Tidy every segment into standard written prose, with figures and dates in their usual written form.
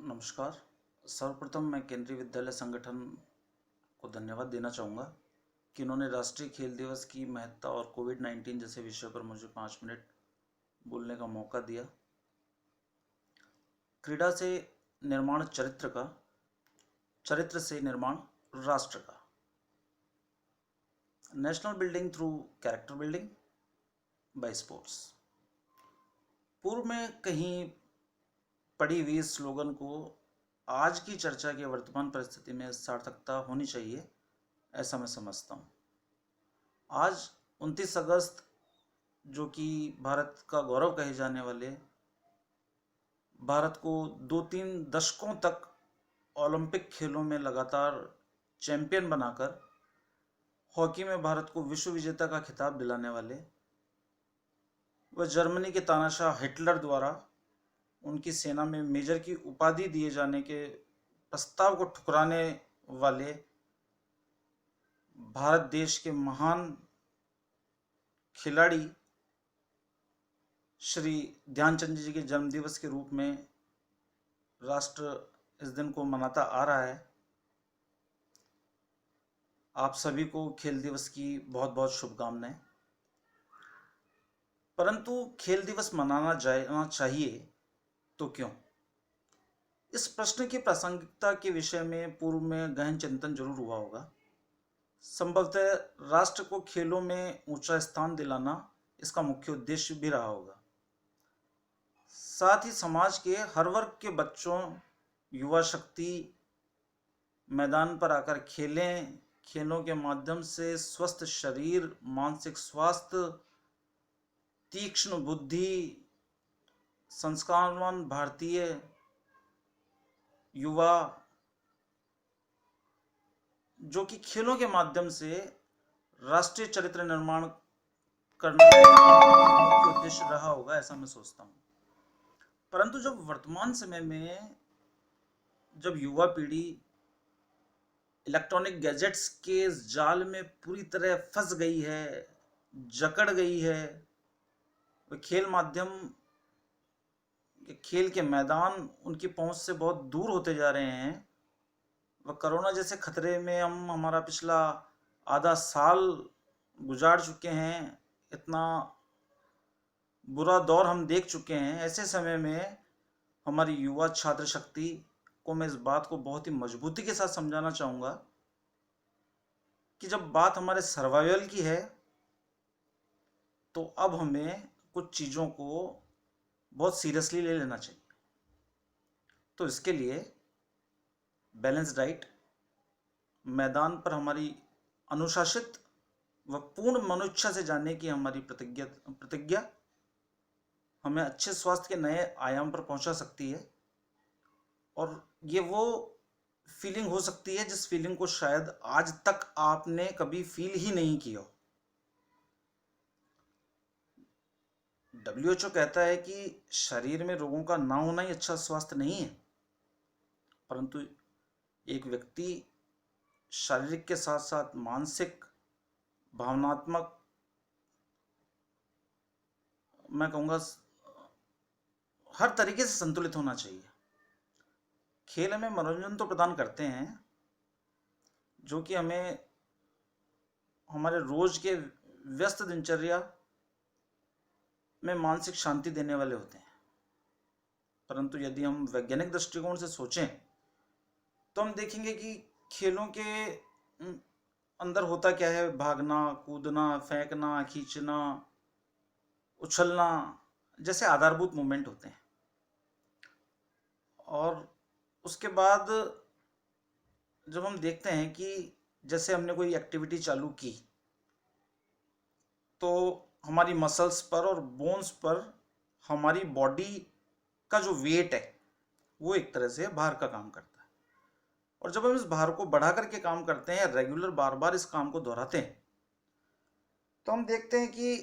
नमस्कार। सर्वप्रथम मैं केंद्रीय विद्यालय संगठन को धन्यवाद देना चाहूँगा कि उन्होंने राष्ट्रीय खेल दिवस की महत्ता और कोविड-19 जैसे विषय पर मुझे 5 मिनट बोलने का मौका दिया। क्रीड़ा से निर्माण चरित्र का, चरित्र से निर्माण राष्ट्र का। National building through character building bye sports. पूर्व में कहीं पड़ी हुई इस स्लोगन को आज की चर्चा की वर्तमान परिस्थिति में सार्थकता होनी चाहिए, ऐसा मैं समझता हूँ। आज 29 अगस्त, जो कि भारत का गौरव कहे जाने वाले, भारत को 2-3 दशकों तक ओलंपिक खेलों में लगातार चैंपियन बनाकर हॉकी में भारत को विश्व विजेता का खिताब दिलाने वाले व जर्मनी के तानाशाह हिटलर द्वारा उनकी सेना में मेजर की उपाधि दिए जाने के प्रस्ताव को ठुकराने वाले भारत देश के महान खिलाड़ी श्री ध्यानचंद जी के जन्मदिवस के रूप में राष्ट्र इस दिन को मनाता आ रहा है। आप सभी को खेल दिवस की बहुत बहुत शुभकामनाएं। परंतु खेल दिवस मनाना जाना चाहिए तो क्यों? इस प्रश्न की प्रासंगिकता के विषय में पूर्व में गहन चिंतन जरूर हुआ होगा। संभवतः राष्ट्र को खेलों में ऊंचा स्थान दिलाना इसका मुख्य उद्देश्य भी रहा होगा। साथ ही समाज के हर वर्ग के बच्चों, युवा शक्ति मैदान पर आकर खेलें, खेलों के माध्यम से स्वस्थ शरीर, मानसिक स्वास्थ्य, तीक्ष्ण बुद्धि, संस्कारवान भारतीय युवा जो कि खेलों के माध्यम से राष्ट्रीय चरित्र निर्माण करना मुख्य उद्देश्य रहा होगा, ऐसा मैं सोचता हूँ। परंतु जब वर्तमान समय में जब युवा पीढ़ी इलेक्ट्रॉनिक गैजेट्स के जाल में पूरी तरह फंस गई है, जकड़ गई है, वे खेल माध्यम, खेल के मैदान उनकी पहुंच से बहुत दूर होते जा रहे हैं। वह कोरोना जैसे खतरे में हम हमारा पिछला आधा साल गुजार चुके हैं, इतना बुरा दौर हम देख चुके हैं। ऐसे समय में हमारी युवा छात्र शक्ति को मैं इस बात को बहुत ही मजबूती के साथ समझाना चाहूँगा कि जब बात हमारे सर्वाइवल की है तो अब हमें कुछ चीज़ों को बहुत सीरियसली ले लेना चाहिए। तो इसके लिए बैलेंस डाइट, मैदान पर हमारी अनुशासित व पूर्ण मनुष्य से जानने की हमारी प्रतिज्ञा हमें अच्छे स्वास्थ्य के नए आयाम पर पहुंचा सकती है। और ये वो फीलिंग हो सकती है जिस फीलिंग को शायद आज तक आपने कभी फील ही नहीं किया हो। WHO कहता है कि शरीर में रोगों का ना होना ही अच्छा स्वास्थ्य नहीं है, परंतु एक व्यक्ति शारीरिक के साथ साथ मानसिक, भावनात्मक, मैं कहूँगा हर तरीके से संतुलित होना चाहिए। खेल हमें मनोरंजन तो प्रदान करते हैं जो कि हमें हमारे रोज के व्यस्त दिनचर्या में मानसिक शांति देने वाले होते हैं। परंतु यदि हम वैज्ञानिक दृष्टिकोण से सोचें तो हम देखेंगे कि खेलों के अंदर होता क्या है। भागना, कूदना, फेंकना, खींचना, उछलना जैसे आधारभूत मूवमेंट होते हैं। और उसके बाद जब हम देखते हैं कि जैसे हमने कोई एक्टिविटी चालू की तो हमारी मसल्स पर और बोन्स पर हमारी बॉडी का जो वेट है वो एक तरह से भार का काम करता है। और जब हम इस भार को बढ़ा करके काम करते हैं, रेगुलर बार बार इस काम को दोहराते हैं, तो हम देखते हैं कि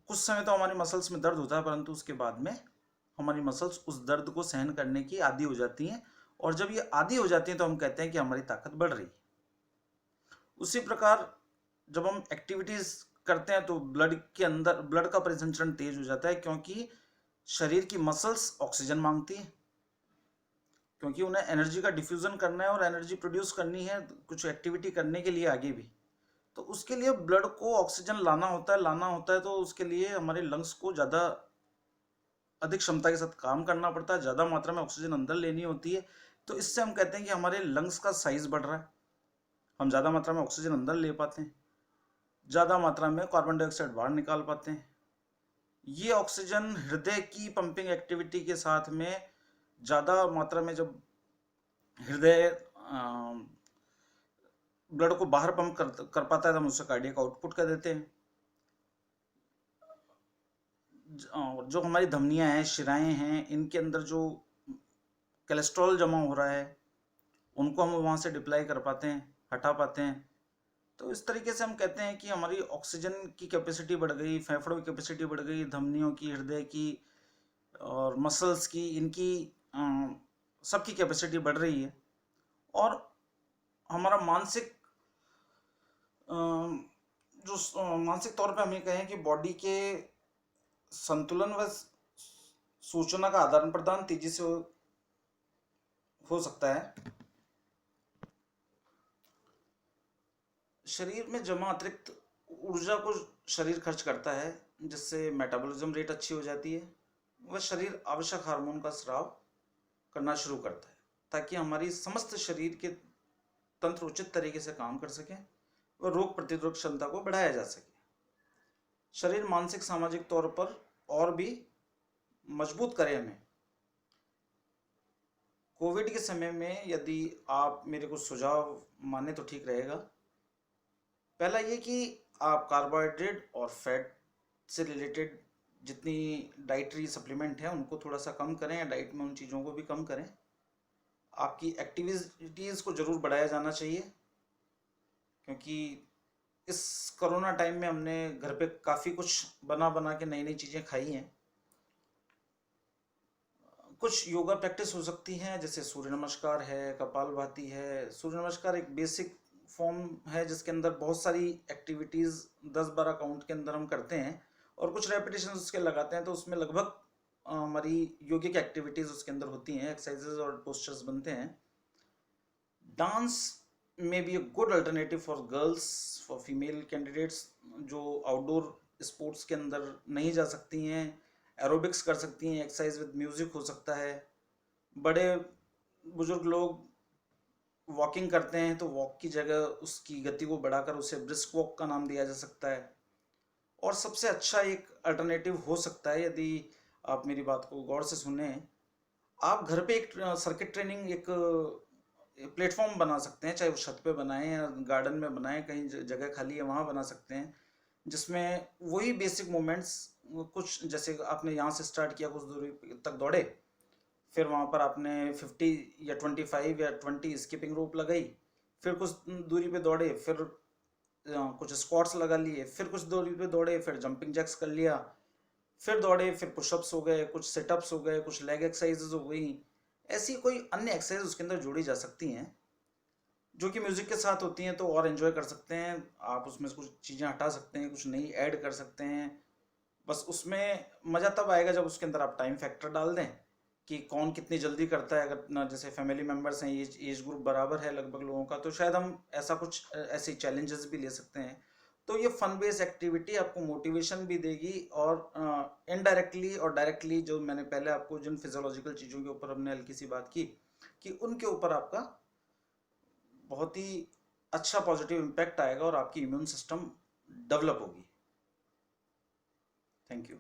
कुछ समय तो हमारी मसल्स में दर्द होता है, परंतु उसके बाद में हमारी मसल्स उस दर्द को सहन करने की आदी हो जाती हैं। और जब ये आदी हो जाती हैं तो हम कहते हैं कि हमारी ताकत बढ़ रही है। उसी प्रकार जब हम एक्टिविटीज करते हैं तो ब्लड के अंदर ब्लड का परिसंचरण तेज हो जाता है, क्योंकि शरीर की मसल्स ऑक्सीजन मांगती है क्योंकि उन्हें एनर्जी का डिफ्यूज़न करना है और एनर्जी प्रोड्यूस करनी है कुछ एक्टिविटी करने के लिए आगे भी। तो उसके लिए ब्लड को ऑक्सीजन लाना होता है, तो उसके लिए हमारे लंग्स को ज़्यादा अधिक क्षमता के साथ काम करना पड़ता है, ज़्यादा मात्रा में ऑक्सीजन अंदर लेनी होती है। तो इससे हम कहते हैं कि हमारे लंग्स का साइज बढ़ रहा है, हम ज़्यादा मात्रा में ऑक्सीजन अंदर ले पाते हैं, ज़्यादा मात्रा में कार्बन डाइऑक्साइड बाहर निकाल पाते हैं। ये ऑक्सीजन हृदय की पंपिंग एक्टिविटी के साथ में ज़्यादा मात्रा में जब हृदय ब्लड को बाहर पंप कर पाता है, तो हम उससे कार्डियक आउटपुट कर देते हैं। जो हमारी धमनियां हैं, शिराएं हैं, इनके अंदर जो कोलेस्ट्रॉल जमा हो रहा है, उनको हम वहाँ से डिप्लाई कर पाते हैं, हटा पाते हैं। तो इस तरीके से हम कहते हैं कि हमारी ऑक्सीजन की कैपेसिटी बढ़ गई, फेफड़ों की कैपेसिटी बढ़ गई, धमनियों की, हृदय की और मसल्स की, इनकी सबकी कैपेसिटी बढ़ रही है। और हमारा मानसिक मानसिक तौर पे हम ये कहें कि बॉडी के संतुलन व सूचना का आदान प्रदान तेजी से हो सकता है। शरीर में जमा अतिरिक्त ऊर्जा को शरीर खर्च करता है, जिससे मेटाबॉलिज्म रेट अच्छी हो जाती है। वह शरीर आवश्यक हार्मोन का स्राव करना शुरू करता है, ताकि हमारी समस्त शरीर के तंत्र उचित तरीके से काम कर सकें व रोग प्रतिरोधक क्षमता को बढ़ाया जा सके। शरीर मानसिक सामाजिक तौर पर और भी मजबूत करे हमें। कोविड के समय में यदि आप मेरे को सुझाव माने तो ठीक रहेगा। पहला ये कि आप कार्बोहाइड्रेट और फैट से रिलेटेड जितनी डाइटरी सप्लीमेंट है उनको थोड़ा सा कम करें, या डाइट में उन चीज़ों को भी कम करें। आपकी एक्टिविटीज़ को ज़रूर बढ़ाया जाना चाहिए, क्योंकि इस कोरोना टाइम में हमने घर पे काफ़ी कुछ बना बना के नई नई चीज़ें खाई हैं। कुछ योगा प्रैक्टिस हो सकती हैं, जैसे सूर्य नमस्कार है, कपालभाति है। सूर्य नमस्कार एक बेसिक फॉर्म है जिसके अंदर बहुत सारी एक्टिविटीज़ 10-12 काउंट के अंदर हम करते हैं और कुछ रेपिटेशन उसके लगाते हैं, तो उसमें लगभग हमारी योगिक एक्टिविटीज़ उसके अंदर होती हैं, एक्सरसाइजेज और पोस्चर्स बनते हैं। डांस में be a good alternative for girls, for female candidates जो आउटडोर स्पोर्ट्स के अंदर नहीं जा सकती हैं। एरोबिक्स कर सकती हैं, एक्सरसाइज विद म्यूज़िक हो सकता है। बड़े बुजुर्ग लोग वॉकिंग करते हैं, तो वॉक की जगह उसकी गति को बढ़ाकर उसे ब्रिस्क वॉक का नाम दिया जा सकता है। और सबसे अच्छा एक अल्टरनेटिव हो सकता है, यदि आप मेरी बात को गौर से सुने, आप घर पे एक सर्किट ट्रेनिंग एक प्लेटफॉर्म बना सकते हैं, चाहे वो छत पे बनाएं या गार्डन में बनाएं, कहीं जगह खाली है वहाँ बना सकते हैं, जिसमें वही बेसिक मूवमेंट्स कुछ, जैसे आपने यहाँ से स्टार्ट किया, कुछ दूरी तक दौड़े, फिर वहाँ पर आपने 50 या 25 या 20 स्किपिंग रोप लगाई, फिर कुछ दूरी पे दौड़े, फिर कुछ स्क्वाट्स लगा लिए, फिर कुछ दूरी पे दौड़े, फिर जंपिंग जैक्स कर लिया, फिर दौड़े, फिर पुशअप्स हो गए, कुछ सेटअप्स हो गए, कुछ लेग एक्सरसाइजेज हो गई। ऐसी कोई अन्य एक्सरसाइज उसके अंदर जोड़ी जा सकती हैं जो कि म्यूज़िक के साथ होती हैं, तो और एंजॉय कर सकते हैं आप। उसमें से कुछ चीज़ें हटा सकते हैं, कुछ नई ऐड कर सकते हैं। बस उसमें मज़ा तब आएगा जब उसके अंदर आप टाइम फैक्टर डाल दें कि कौन कितनी जल्दी करता है। अगर ना जैसे फैमिली मेम्बर्स हैं, एज ग्रुप बराबर है लगभग लोगों का, तो शायद हम ऐसा कुछ ऐसे चैलेंजेस भी ले सकते हैं। तो ये फन बेस्ड एक्टिविटी आपको मोटिवेशन भी देगी, और इनडायरेक्टली और डायरेक्टली जो मैंने पहले आपको जिन फिजियोलॉजिकल चीज़ों के ऊपर हमने हल्की सी बात की, कि उनके ऊपर आपका बहुत ही अच्छा पॉजिटिव इम्पैक्ट आएगा और आपकी इम्यून सिस्टम डेवलप होगी। Thank you.